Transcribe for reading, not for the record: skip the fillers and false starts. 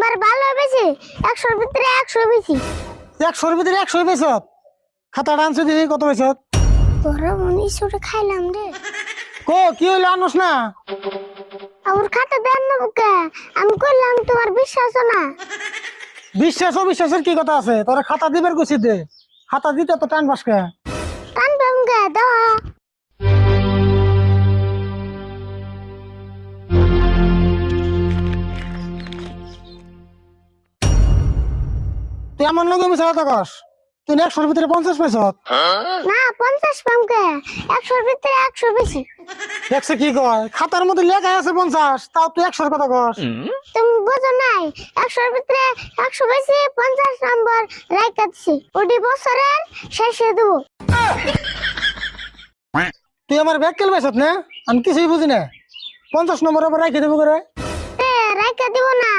প্রথমবার ভালো বেশি 100-র ভিতরে 100 বেশি। 100-র ভিতরে 100 পেয়েছ? খাতাটা আনছো দিদি, কত পেয়েছ? তোরা 1900 খাইলাম রে। কি হইলো, আনস না? আমার খাতা দেন না বুকে, আমি কইলাম তোমার বিশ্বাস না। বিশ্বাসের কি কথা আছে? তোরা খাতা দিবার কইছি দে, খাতা দিতে তো টান বাসকে। টানবে মুকে দাও। তুই এমন লগে মিছা কথা কস, তুই 100-র ভিতরে 50 পেয়েছ? না 50 পামকে, 100-র ভিতরে 100 বেশি। দেখছে কি কয়, খাতার মধ্যে লেখা আছে 50, তাও তুই 100-র কথা কস। তুমি বুঝো নাই, 100-র ভিতরে 100 বেশি 50 নম্বর রাইখা দিছি, ওটি বছরের শেষে দেবো। তুই আমার ব্যাগ কেল পেয়েছ না? আমি কিছুই বুঝি না। 50 নম্বর আবার রাখি দেবো করে। রাইখা দিব না।